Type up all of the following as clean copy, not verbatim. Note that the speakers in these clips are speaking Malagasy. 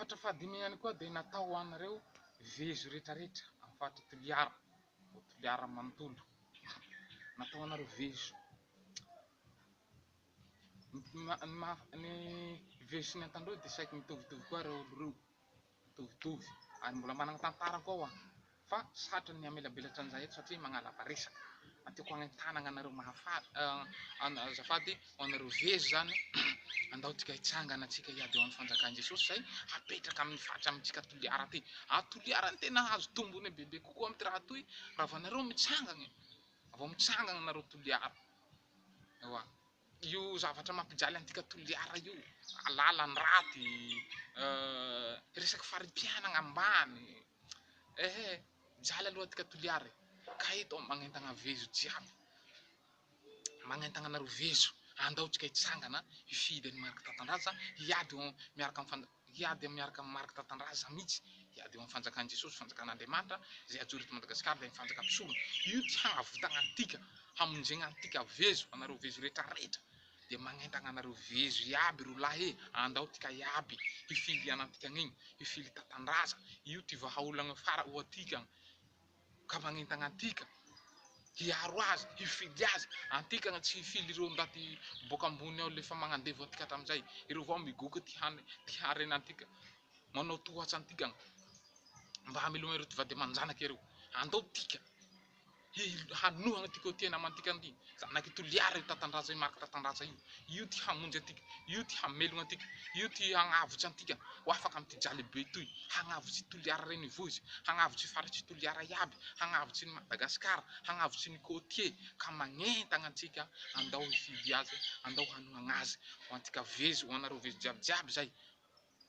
Hafatra fahadimy ihany koa dia natao anareo vezo rehetrarehetra amin'ny faritra Toliara, Toliara manontolo. Natao anareo vezo. Ny vezo sy ny antandreo dia saiky mitovitovy koa reo olo reo, mitovitovy ary mbola manana tantara koa fa sarotra ny amelabelatra an'izay eto satria magnalava resaka. Atiako hagnentanana anareo azafady ho anareo vezo zany andao tika hitsangana antsika hiady eo amin'ny fanjakan'i Jesosy zay hapetraka amin'ny faritra amintsika Toliara ty. Toliara ny tena ahazo tombony bebe kokoa amin'ny raha toy raha vao anareo mitsangana, vao mitsangana anareo Toliara. Ewa, io zavatra mampijaly antika Toliara io, alalan'ny raty, resaky farim-pianana ambany. Jaly aloha tika Toliara. Ka eto magnentana vezo jiaby, magnentana anareo vezo andao tsika hitsangana hifidy I Marc Tatandraza hiady miaraka amin'ny Marc Tatandraza mihitsy, hiady eo amin'ny fanjakan'i Jesosy, fanjakan'Andriamanitra izay ajoro eto Madagasikara dia mifanjaka mpisolona. Io ty hagnavotana antika, hamonjena antika vezo, anareo vezo rehetrarehetra dia magnentana anareo vezo iaby rolahy andao tika iaby hifily anantika igny, hifily Tatandraza. Io ty vahaolagna fara ho atika ka magnentana antika hiaro azy, hifily azy. Antika tsy hifily ireo ndaty boka ambony ao lefa magnandevo antika hatramizay, ireo vao migoka ty harena antika, manao tohatsa antika mba hameloma ireo ty vady aman-janaka ireo. Andao tika hanohana tika tena amantika an'ity zanaky Toliara io Tatandraza I Marc Tatandraza io ty hamonjy antika, io ty hamelona antika, io ty hagnavotsy antika ho afaka mampijaly be toy, hagnavotsy Toliara reny vozy, hagnavotsy faritsy Toliara iaby, hagnavotsy ny Madagasikara, hagnavotsy ny côtier, ka magnentana antsika andao hifidy azy, andao hanohana azy ho antika vezo, ho anareo vezo jiaby zay.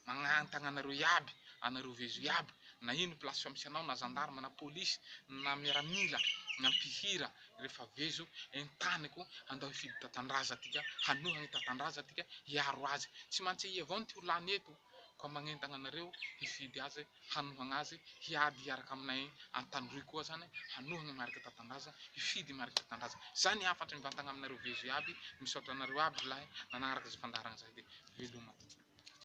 Magnantana anareo iaby, anareo vezo iaby, na ino plasy famisianao, na gendarme, na polisy, na miaramila, na mpihira, rehefa vezo entaniko andao hifidy Tatandraza tika, hanohana Tatandraza tika, hiaro azy. Tsy maintsy i avao ty olany eto, ka magnentana anareo hifidy azy, hanohana azy, hiady hiaraka aminay antandroy koa zany, hanohana Marc Tatandraza, hifidy Marc Tatandraza. Zany hafatra mivantana aminareo vezo iaby, misaotra anareo aby lahy, nanaraka izay fandarana zay dia veloma.